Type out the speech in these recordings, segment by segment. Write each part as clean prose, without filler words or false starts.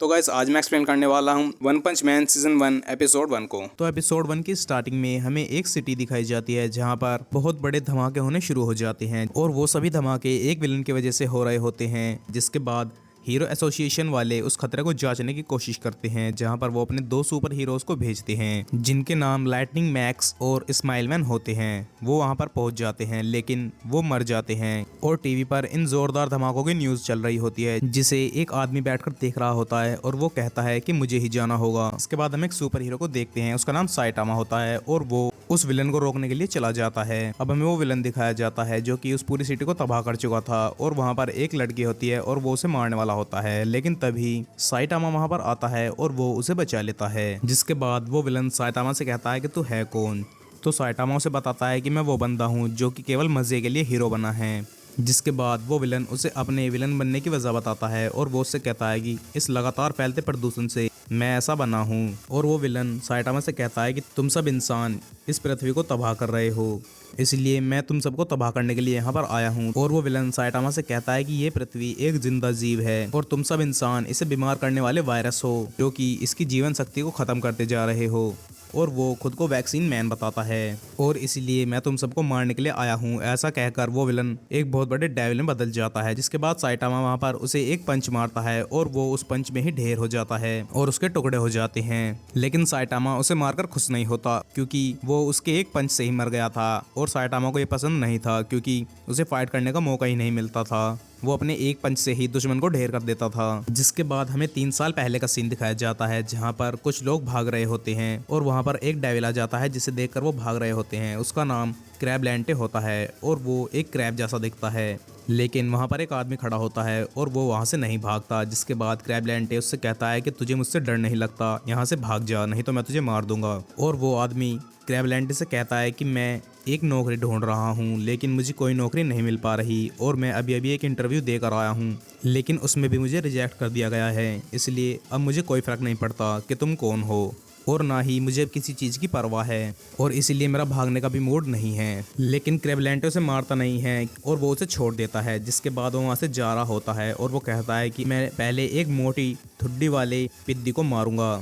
तो गाइस आज मैं एक्सप्लेन करने वाला हूँ वन पंच मैन सीजन 1 एपिसोड 1 को। तो एपिसोड 1 की स्टार्टिंग में हमें एक सिटी दिखाई जाती है जहां पर बहुत बड़े धमाके होने शुरू हो जाते हैं और वो सभी धमाके एक विलन की वजह से हो रहे होते हैं। जिसके बाद हीरो एसोसिएशन वाले उस खतरे को जांचने की कोशिश करते हैं जहां पर वो अपने दो सुपर हीरोज को भेजते हैं जिनके नाम लाइटनिंग मैक्स और स्माइलमैन होते हैं। वो वहां पर पहुंच जाते हैं लेकिन वो मर जाते हैं और टीवी पर इन जोरदार धमाकों की न्यूज चल रही होती है जिसे एक आदमी बैठकर देख रहा होता है और वो कहता है कि मुझे ही जाना होगा। इसके बाद हम एक सुपर हीरो को देखते हैं, उसका नाम साइटामा होता है और वो उस विलन को रोकने के लिए चला जाता है। अब हमें वो विलन दिखाया जाता है जो कि उस पूरी सिटी को तबाह कर चुका था और वहां पर एक लड़की होती है और वो उसे मारने वाला होता है, लेकिन तभी साइटामा वहां पर आता है और वो उसे बचा लेता है। जिसके बाद वो विलन साइटामा से कहता है कि तू है कौन। तो साइटामा उसे बताता है कि मैं वो बंदा हूँ जो कि केवल मजे के लिए हीरो बना है। जिसके बाद वो विलन उसे अपने विलन बनने की वजह बताता है और वो उससे कहता है कि इस लगातार फैलते प्रदूषण से मैं ऐसा बना हूँ। और वो विलन साइटामा से कहता है कि तुम सब इंसान इस पृथ्वी को तबाह कर रहे हो, इसलिए मैं तुम सबको तबाह करने के लिए यहाँ पर आया हूँ। और वो विलन साइटामा से कहता है कि ये पृथ्वी एक जिंदा जीव है और तुम सब इंसान इसे बीमार करने वाले वायरस हो जो कि इसकी जीवन शक्ति को खत्म करते जा रहे हो। और वो खुद को वैक्सीन मैन बताता है और इसीलिए मैं तुम सबको मारने के लिए आया हूँ। ऐसा कहकर वो विलन एक बहुत बड़े डेविल में बदल जाता है। जिसके बाद साइटामा वहाँ पर उसे एक पंच मारता है और वो उस पंच में ही ढेर हो जाता है और उसके टुकड़े हो जाते हैं। लेकिन साइटामा उसे मारकर खुश नहीं होता क्योंकि वो उसके एक पंच से ही मर गया था और साइटामा को ये पसंद नहीं था क्योंकि उसे फाइट करने का मौका ही नहीं मिलता था। वो अपने एक पंच से ही दुश्मन को ढेर कर देता था। जिसके बाद हमें 3 साल पहले का सीन दिखाया जाता है जहाँ पर कुछ लोग भाग रहे होते हैं और वहाँ पर एक डेविल आ जाता है जिसे देखकर वो भाग रहे होते हैं। उसका नाम क्रैबलैंटे होता है और वो एक क्रैब जैसा दिखता है, लेकिन वहाँ पर एक आदमी खड़ा होता है और वो वहाँ से नहीं भागता। जिसके बाद क्रैबलैंटे उससे कहता है कि तुझे मुझसे डर नहीं लगता, यहाँ से भाग जा नहीं तो मैं तुझे मार दूंगा। और वो आदमी क्रैबलैंटे से कहता है कि मैं एक नौकरी ढूंढ रहा हूँ लेकिन मुझे कोई नौकरी नहीं मिल पा रही और मैं अभी अभी एक इंटरव्यू देकर आया हूँ लेकिन उसमें भी मुझे रिजेक्ट कर दिया गया है, इसलिए अब मुझे कोई फ़र्क नहीं पड़ता कि तुम कौन हो और ना ही मुझे किसी चीज़ की परवाह है और इसीलिए मेरा भागने का भी मूड नहीं है। लेकिन क्रैबलैंटे उसे मारता नहीं है और वो उसे छोड़ देता है। जिसके बाद वो वहाँ से जा रहा होता है और वो कहता है कि मैं पहले एक मोटी ठुड्डी वाले पिद्दी को मारूंगा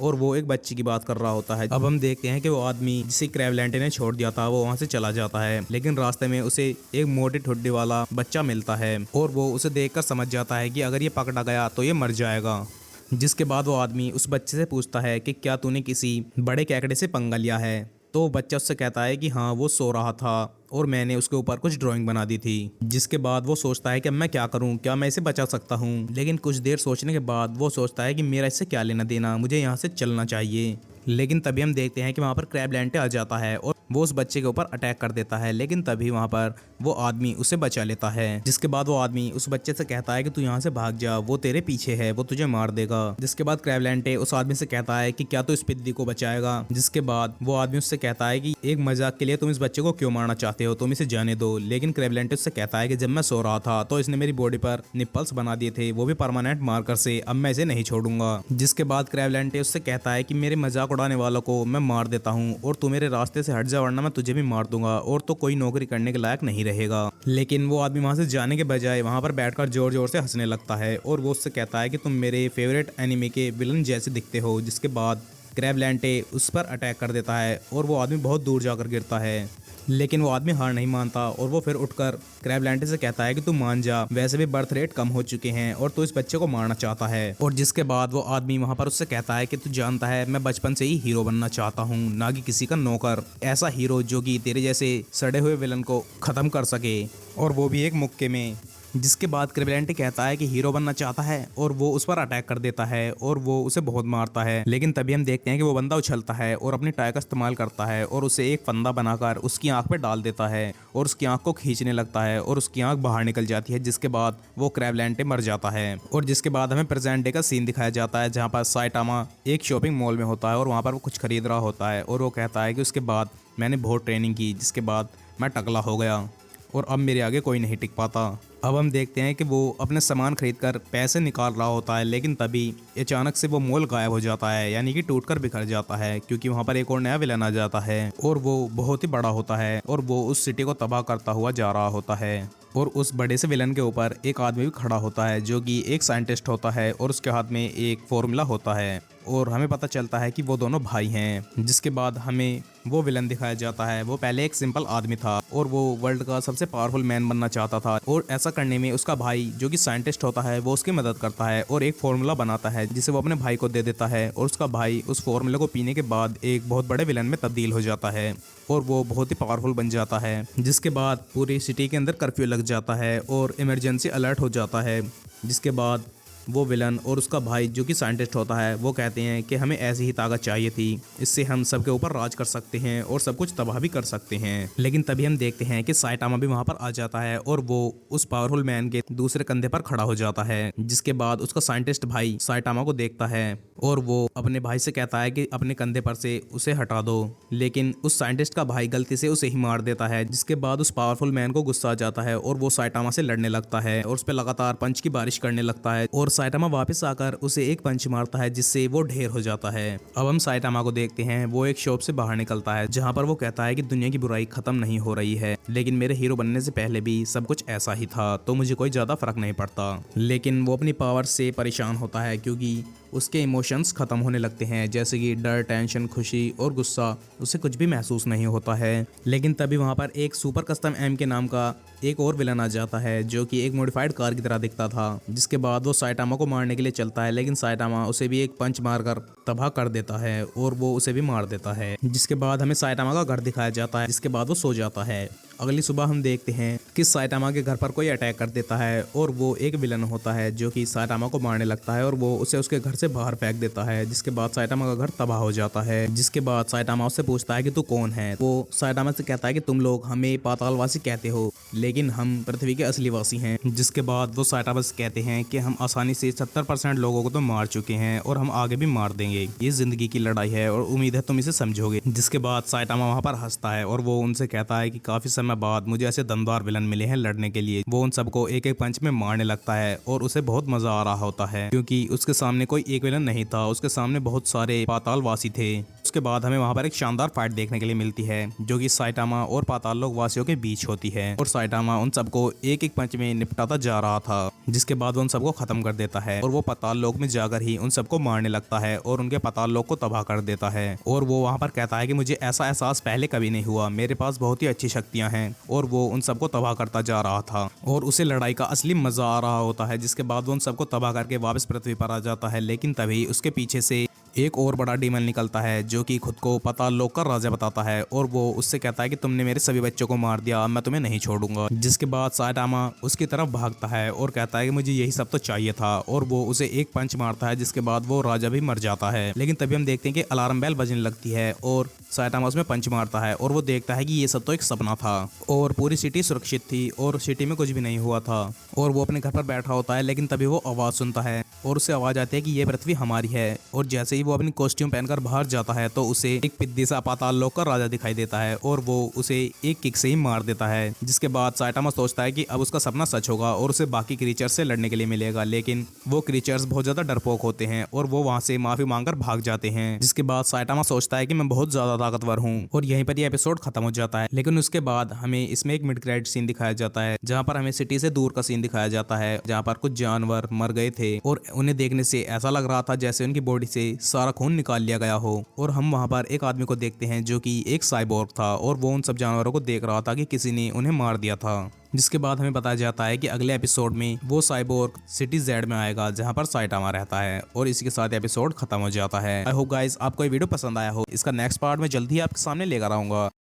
और वो एक बच्ची की बात कर रहा होता है। अब हम देखते हैं कि वो आदमी जिसे क्रैबलैंटे ने छोड़ दिया था वो वहाँ से चला जाता है, लेकिन रास्ते में उसे एक मोटी ठुड्डी वाला बच्चा मिलता है और वो उसे देखकर समझ जाता है कि अगर ये पकड़ा गया तो ये मर जाएगा। जिसके बाद वो आदमी उस बच्चे से पूछता है कि क्या तूने किसी बड़े केकड़े से पंगा लिया है। तो बच्चा उससे कहता है कि हाँ वो सो रहा था और मैंने उसके ऊपर कुछ ड्राइंग बना दी थी। जिसके बाद वो सोचता है कि अब मैं क्या करूं, क्या मैं इसे बचा सकता हूं। लेकिन कुछ देर सोचने के बाद वो सोचता है कि मेरा इससे क्या लेना देना, मुझे यहाँ से चलना चाहिए। लेकिन तभी हम देखते हैं कि वहाँ पर क्रैबलैंटे आ जाता है और वो उस बच्चे के ऊपर अटैक कर देता है, लेकिन तभी वहाँ पर वो आदमी उसे बचा लेता है। जिसके बाद वो आदमी उस बच्चे से कहता है कि तू यहाँ से भाग जा, वो तेरे पीछे है, वो तुझे मार देगा। जिसके बाद क्रैबलैंटे उस आदमी से कहता है कि क्या तू इस पिद्दी को बचाएगा। जिसके बाद वो आदमी उससे कहता है कि एक मजाक के लिए तुम इस बच्चे को क्यों मारना चाहते हो, तुम इसे जाने दो। लेकिन क्रैबलैंटे उससे कहता है कि जब मैं सो रहा था तो इसने मेरी बॉडी पर निप्पल्स बना दिए थे, वो भी परमानेंट मार्कर से, अब मैं इसे नहीं छोड़ूंगा। जिसके बाद क्रैबलैंटे उससे कहता है कि मेरे मजाक उड़ाने वालों को मैं मार देता हूँ और तू मेरे रास्ते से हट जा वरना मैं तुझे भी मार दूंगा और तो कोई नौकरी करने के लायक नहीं रहेगा। लेकिन वो आदमी वहां से जाने के बजाय वहां पर बैठकर जोर जोर से हंसने लगता है और वो उससे कहता है कि तुम मेरे फेवरेट एनिमे के विलन जैसे दिखते हो। जिसके बाद क्रैबलैंटे उस पर अटैक कर देता है और वो आदमी बहुत दूर जाकर गिरता है, लेकिन वो आदमी हार नहीं मानता और वो फिर उठकर क्रैबलैंटे से कहता है कि तू मान जा, वैसे भी बर्थ रेट कम हो चुके हैं और तू इस बच्चे को मारना चाहता है। और जिसके बाद वो आदमी वहां पर उससे कहता है कि तू जानता है मैं बचपन से ही हीरो बनना चाहता हूँ, ना कि किसी का नौकर, ऐसा हीरो जो कि तेरे जैसे सड़े हुए विलन को खत्म कर सके और वो भी एक मुक्के में। जिसके बाद क्रैबलैंटे कहता है कि हीरो बनना चाहता है और वो उस पर अटैक कर देता है और वो उसे बहुत मारता है। लेकिन तभी हम देखते हैं कि वो बंदा उछलता है और अपनी टाई का इस्तेमाल करता है और उसे एक फंदा बनाकर उसकी आंख पे डाल देता है और उसकी आंख को खींचने लगता है और उसकी आंख बाहर निकल जाती है। जिसके बाद वो क्रैबलैंटे मर जाता है। और जिसके बाद हमें प्रेजेंट डे का सीन दिखाया जाता है जहाँ पर साइटामा एक शॉपिंग मॉल में होता है और वहाँ पर वो कुछ खरीद रहा होता है और वो कहता है कि उसके बाद मैंने बहुत ट्रेनिंग की, जिसके बाद मैं टकला हो गया और अब मेरे आगे कोई नहीं टिक पाता। अब हम देखते हैं कि वो अपने सामान खरीदकर पैसे निकाल रहा होता है, लेकिन तभी अचानक से वो मॉल गायब हो जाता है, यानी कि टूटकर बिखर जाता है क्योंकि वहाँ पर एक और नया विलन आ जाता है और वो बहुत ही बड़ा होता है और वो उस सिटी को तबाह करता हुआ जा रहा होता है। और उस बड़े से विलन के ऊपर एक आदमी भी खड़ा होता है जो कि एक साइंटिस्ट होता है और उसके हाथ में एक फॉर्मूला होता है और हमें पता चलता है कि वो दोनों भाई हैं। जिसके बाद हमें वो विलन दिखाया जाता है। वो पहले एक सिंपल आदमी था और वो वर्ल्ड का सबसे पावरफुल मैन बनना चाहता था और ऐसा करने में उसका भाई जो कि साइंटिस्ट होता है वो उसकी मदद करता है और एक फॉर्मूला बनाता है जिसे वो अपने भाई को दे देता है और उसका भाई उस फॉर्मूला को पीने के बाद एक बहुत बड़े विलन में तब्दील हो जाता है और वो बहुत ही पावरफुल बन जाता है। जिसके बाद पूरी सिटी के अंदर कर्फ्यू लग जाता है और इमरजेंसी अलर्ट हो जाता है। जिसके बाद वो विलन और उसका भाई जो कि साइंटिस्ट होता है वो कहते हैं कि हमें ऐसी ही ताकत चाहिए थी, इससे हम सबके ऊपर राज कर सकते हैं और सब कुछ तबाह भी कर सकते हैं। लेकिन तभी हम देखते हैं कि साइटामा भी वहां पर आ जाता है और वो उस पावरफुल मैन के दूसरे कंधे पर खड़ा हो जाता है। जिसके बाद उसका साइंटिस्ट भाई साइटामा को देखता है और वो अपने भाई से कहता है कि अपने कंधे पर से उसे हटा दो, लेकिन उस साइंटिस्ट का भाई गलती से उसे ही मार देता है। जिसके बाद उस पावरफुल मैन को गुस्सा आ जाता है और वो साइटामा से लड़ने लगता है और उस पर लगातार पंच की बारिश करने लगता है और साइटामा वापस आकर उसे एक पंच मारता है जिससे वो ढेर हो जाता है। अब हम साइटामा को देखते हैं, वो एक शॉप से बाहर निकलता है जहां पर वो कहता है कि दुनिया की बुराई खत्म नहीं हो रही है, लेकिन मेरे हीरो बनने से पहले भी सब कुछ ऐसा ही था तो मुझे कोई ज्यादा फर्क नहीं पड़ता। लेकिन वो अपनी पावर से परेशान होता है क्योंकि उसके इमोशंस खत्म होने लगते हैं, जैसे कि डर, टेंशन, खुशी और गुस्सा। उसे कुछ भी महसूस नहीं होता है। लेकिन तभी वहां पर एक सुपर कस्टम एम के नाम का एक और विलन आ जाता है जो कि एक मॉडिफाइड कार की तरह दिखता था। जिसके बाद वो साइटामा को मारने के लिए चलता है, लेकिन साइटामा उसे भी एक पंच मारकर तबाह कर देता है और वो उसे भी मार देता है। जिसके बाद हमें साइटामा का घर दिखाया जाता है। जिसके बाद वो सो जाता है। अगली सुबह हम देखते हैं कि साइटामा के घर पर कोई अटैक कर देता है और वो एक विलन होता है जो कि साइटामा को मारने लगता है और वो उसे उसके घर से बाहर फेंक देता है। जिसके बाद साइटामा का घर तबाह हो जाता है। जिसके बाद साइटामा उससे पूछता है कि तू कौन है। वो साइटामा से कहता है कि तुम लोग हमें पातालवासी कहते हो, लेकिन हम पृथ्वी के असली वासी हैं। जिसके बाद वो साइटामा से कहते हैं कि हम आसानी से 70% लोगों को तो मार चुके हैं और हम आगे भी मार देंगे। ये जिंदगी की लड़ाई है और उम्मीद है तुम इसे समझोगे। जिसके बाद साइटामा वहां पर हंसता है और वो उनसे कहता है कि काफी समय बाद मुझे ऐसे दमदार विलन मिले हैं लड़ने के लिए। वो उन सबको एक एक पंच में मारने लगता है और उसे बहुत मजा आ रहा होता है क्योंकि उसके सामने कोई एक विलन नहीं था, उसके सामने बहुत सारे पातालवासी थे। उसके बाद हमें वहां पर एक शानदार फाइट देखने के लिए मिलती है जो कि साइटामा और पाताल लोक वासियों के बीच होती है और साइटामा उन सबको एक एक पंच में निपटाता जा रहा था। जिसके बाद वो उन सबको खत्म कर देता है और वो पाताल लोक में जाकर ही उन सबको मारने लगता है और उनके पाताल लोक को तबाह कर देता है। और वो वहां पर कहता है कि मुझे ऐसा एहसास पहले कभी नहीं हुआ, मेरे पास बहुत ही अच्छी शक्तियां हैं। और वो उन सबको तबाह करता जा रहा था और उसे लड़ाई का असली मजा आ रहा होता है। जिसके बाद वो उन सबको तबाह करके वापस पृथ्वी पर आ जाता है। लेकिन तभी उसके पीछे से एक और बड़ा डीमन निकलता है जो कि खुद को पाताल लोक का राजा बताता है और वो उससे कहता है कि तुमने मेरे सभी बच्चों को मार दिया, मैं तुम्हें नहीं छोड़ूंगा। जिसके बाद साइटामा उसकी तरफ भागता है और कहता है कि मुझे यही सब तो चाहिए था और वो उसे एक पंच मारता है। जिसके बाद वो राजा भी मर जाता है। लेकिन तभी हम देखते हैं कि अलार्म बेल बजने लगती है और साइटामा उसमें पंच मारता है और वो देखता है कि ये सब तो एक सपना था और पूरी सिटी सुरक्षित थी और सिटी में कुछ भी नहीं हुआ था और वो अपने घर पर बैठा होता है। लेकिन तभी वो आवाज सुनता है और उसे आवाज आती है कि ये पृथ्वी हमारी है और जैसे ही वो अपनी कॉस्ट्यूम पहनकर बाहर जाता है तो उसे एक पिद्दी सा पाताल लोक का राजा दिखाई देता है और वो उसे एक किक से ही मार देता है। जिसके बाद साइटामा सोचता है कि अब उसका सपना सच होगा और उसे बाकी क्रीचर्स से लड़ने के लिए मिलेगा, लेकिन वो क्रीचर्स बहुत ज्यादा डरपोक होते हैं और वो वहां से माफी मांगकर भाग जाते हैं। जिसके बाद साइटामा सोचता है कि मैं बहुत ज्यादा ताकतवर हूँ और यहीं पर ये एपिसोड खत्म हो जाता है। लेकिन उसके बाद हमें इसमें एक मिड क्रेडिट सीन दिखाया जाता है जहाँ पर हमें सिटी से दूर का सीन दिखाया जाता है जहाँ पर कुछ जानवर मर गए थे और उन्हें देखने से ऐसा लग रहा था जैसे उनकी बॉडी से सारा खून निकाल लिया गया हो। और हम वहां पर एक आदमी को देखते हैं जो कि एक साइबोर्ग था और वो उन सब जानवरों को देख रहा था कि किसी ने उन्हें मार दिया था। जिसके बाद हमें बताया जाता है कि अगले एपिसोड में वो साइबोर्ग सिटी जेड में आएगा जहां पर साइटामा रहता है और इसी के साथ एपिसोड खत्म हो जाता है। आई होप गाइस आपको ये वीडियो पसंद आया हो। इसका नेक्स्ट पार्ट में जल्दी ही आपके सामने लेकर आऊंगा।